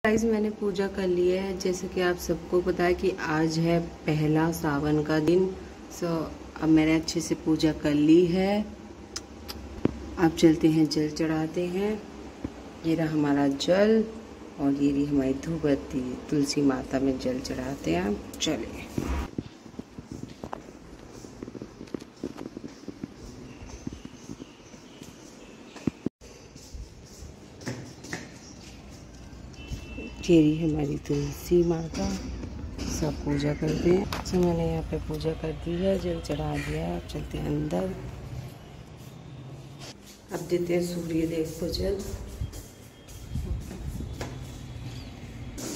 Guys मैंने पूजा कर ली है। जैसे कि आप सबको पता है कि आज है पहला सावन का दिन। अब मैंने अच्छे से पूजा कर ली है। अब चलते हैं जल चढ़ाते हैं। ये रहा हमारा जल और ये रही हमारी धूप बत्ती। तुलसी माता में जल चढ़ाते हैं। चलिए ये रही हमारी तुलसी माता। सब पूजा करते हैं। तो मैंने यहाँ पे पूजा कर दी है, जल चढ़ा दिया है। अब चलते हैं अंदर। अब देते हैं सूर्य देव को जल।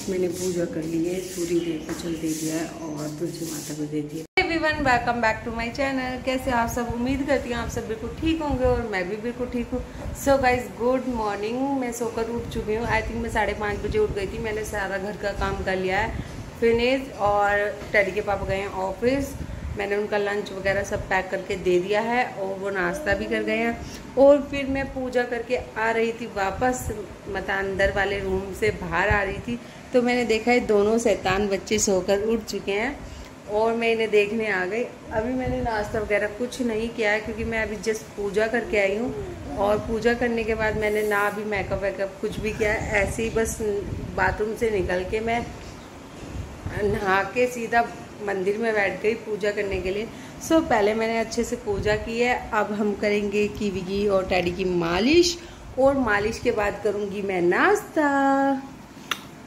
मैंने पूजा कर ली है, सूर्य देव को जल दे दिया है और तुलसी माता को दे दिया। Everyone welcome back to my channel. कैसे आप सब? उम्मीद करती हूँ आप सब बिल्कुल ठीक होंगे और मैं भी बिल्कुल ठीक हूँ। So guys good morning. मैं सोकर उठ चुकी हूँ। आई थिंक मैं 5:30 बजे उठ गई थी। मैंने सारा घर का काम कर लिया है फिनिश और टैडी के पापा गए हैं ऑफिस। मैंने उनका लंच वगैरह सब पैक करके दे दिया है और वो नाश्ता भी कर गए हैं। और फिर मैं पूजा करके आ रही थी वापस, मतलब अंदर वाले रूम से बाहर आ रही थी, तो मैंने देखा है दोनों शैतान बच्चे सोकर उठ चुके हैं और मैं इन्हें देखने आ गई। अभी मैंने नाश्ता वगैरह कुछ नहीं किया है क्योंकि मैं अभी जस्ट पूजा करके आई हूँ और पूजा करने के बाद मैंने ना अभी मेकअप वेकअप कुछ भी किया है। ऐसे ही बस बाथरूम से निकल के मैं नहा के सीधा मंदिर में बैठ गई पूजा करने के लिए। सो पहले मैंने अच्छे से पूजा की है। अब हम करेंगे कीवी की और टैडी की मालिश और मालिश के बाद करूँगी मैं नाश्ता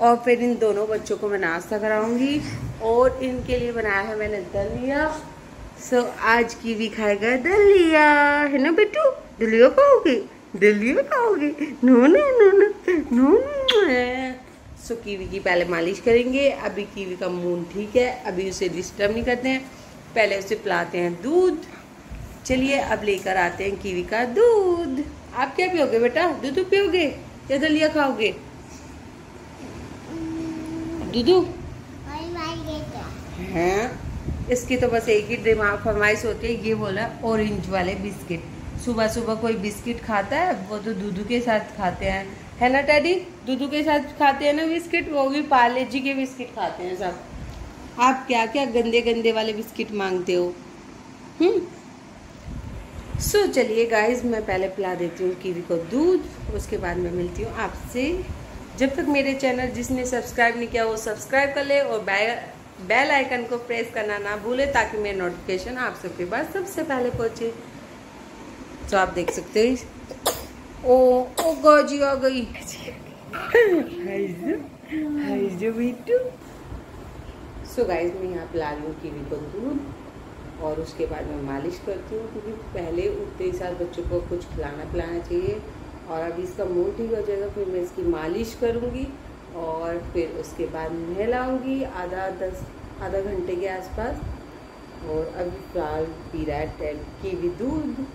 और फिर इन दोनों बच्चों को मैं नाश्ता कराऊंगी और इनके लिए बनाया है मैंने दलिया। सो आज कीवी खाएगा दलिया, है ना बेटू? दलिया खाओगे? दलिया खाओगे? No no no no no. So kiwi की पहले मालिश करेंगे। अभी कीवी का मूड ठीक है, अभी उसे डिस्टर्ब नहीं करते हैं, पहले उसे पिलाते हैं दूध। चलिए अब लेकर आते हैं कीवी का दूध। आप क्या पियोगे बेटा? दूध पियोगे या दलिया खाओगे? दूधू हैं। इसकी तो बस एक ही दिमाग फरमाइश होती है, ये बोला ऑरेंज वाले बिस्किट। सुबह सुबह कोई बिस्किट खाता है वो तो दूधू के साथ खाते हैं, है ना टैडी? दूधू के साथ खाते हैं ना बिस्किट, वो भी पार्ले जी के बिस्किट खाते हैं सब। आप क्या क्या गंदे गंदे वाले बिस्किट मांगते हो? सो चलिए गाइज मैं पहले पिला देती हूँ कीवी को दूध, उसके बाद मैं मिलती हूँ आपसे। जब तक मेरे चैनल जिसने सब्सक्राइब नहीं किया वो सब्सक्राइब कर ले और बेल आइकन को प्रेस करना ना भूले ताकि मेरे नोटिफिकेशन आप सबके पास सबसे पहले पहुँचे। तो आप देख सकते हो। ओ गौजी आ गई। सो गाइज मैं यहाँ पिला रही हूँ कीवी को दूध और उसके बाद मैं मालिश करती हूँ क्योंकि पहले उठते ही साथ बच्चों को कुछ खिलाना पिलाना चाहिए। और अभी इसका मूड ठीक हो जाएगा फिर मैं इसकी मालिश करूँगी और फिर उसके बाद नहलाऊँगी आधा घंटे के आसपास। और अभी फिलहाल पी रहा है कीवी दूध।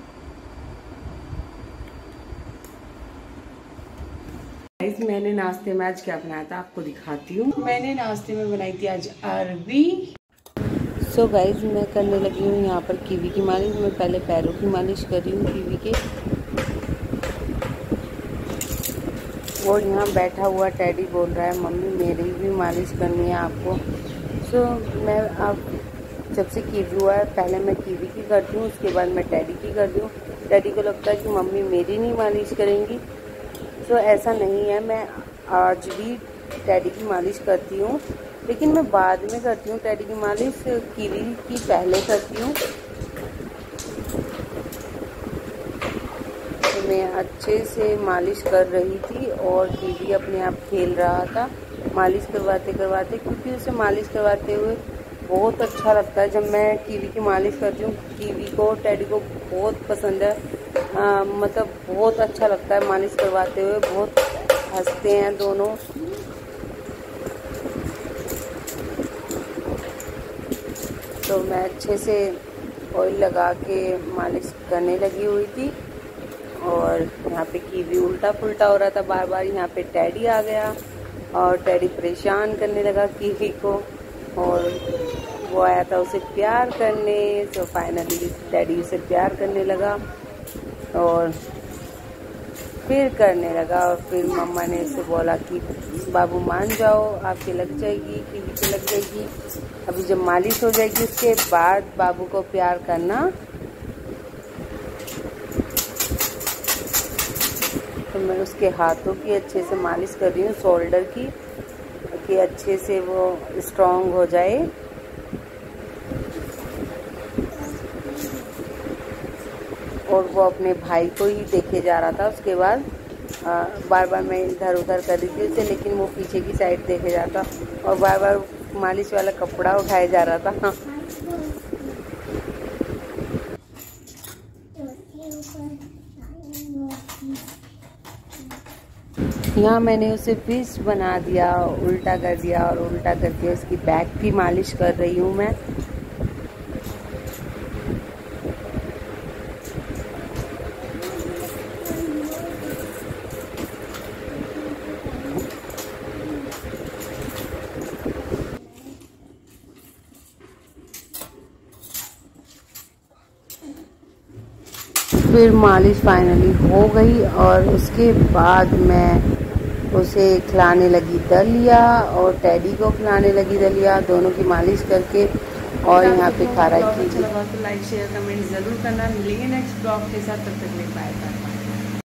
मैंने नाश्ते में आज क्या बनाया था आपको दिखाती हूँ। मैंने नाश्ते में बनाई थी आज अरबी। सो गाइज मैं करने लगी हूँ यहाँ पर कीवी की मालिश। मैं पहले पैरों की मालिश कर रही हूँ कीवी के। और यहाँ बैठा हुआ टैडी बोल रहा है मम्मी मेरी भी मालिश करनी है आपको। सो मैं अब जब से कीवी हुआ है पहले मैं कीवी की करती हूँ, उसके बाद मैं टैडी की करती हूँ। टैडी को लगता है कि मम्मी मेरी नहीं मालिश करेंगी। सो ऐसा नहीं है, मैं आज भी टैडी की मालिश करती हूँ लेकिन मैं बाद में करती हूँ टैडी की मालिश, कीवी की पहले करती हूँ। मैं अच्छे से मालिश कर रही थी और कीवी अपने आप खेल रहा था मालिश करवाते करवाते, क्योंकि उसे मालिश करवाते हुए बहुत अच्छा लगता है। जब मैं कीवी की मालिश करती हूँ कीवी को टैडी को बहुत पसंद है, मतलब बहुत अच्छा लगता है मालिश करवाते हुए, बहुत हंसते हैं दोनों। तो मैं अच्छे से ऑयल लगा के मालिश करने लगी हुई थी और यहाँ पे कीवी उल्टा पुल्टा हो रहा था बार बार। यहाँ पे टैडी आ गया और टैडी परेशान करने लगा कीवी को और वो आया था उसे प्यार करने। तो फाइनली टैडी उसे प्यार करने लगा और फिर करने लगा और फिर मम्मा ने उसे बोला कि बाबू मान जाओ, आपके लग जाएगी, कीवी पे लग जाएगी। अभी जब मालिश हो जाएगी उसके बाद बाबू को प्यार करना। तो मैं उसके हाथों की अच्छे से मालिश कर रही हूँ, शोल्डर की, कि अच्छे से वो स्ट्रॉन्ग हो जाए। और वो अपने भाई को ही देखे जा रहा था। उसके बाद बार बार मैं इधर उधर कर रही थी उसे, लेकिन वो पीछे की साइड देखे जाता और बार बार मालिश वाला कपड़ा उठाया जा रहा था। यहाँ मैंने उसे फिश बना दिया, उल्टा कर दिया और उल्टा करके उसकी बैक की मालिश कर रही हूँ मैं। फिर मालिश फाइनली हो गई और उसके बाद मैं उसे खिलाने लगी दलिया और टैडी को खिलाने लगी दलिया, दोनों की मालिश करके। और यहाँ पे खा रहा है। अच्छा लगा तो लाइक शेयर कमेंट ज़रूर करना। मिलेंगे नेक्स्ट ब्लॉग के साथ, तब तक के लिए बाय बाय।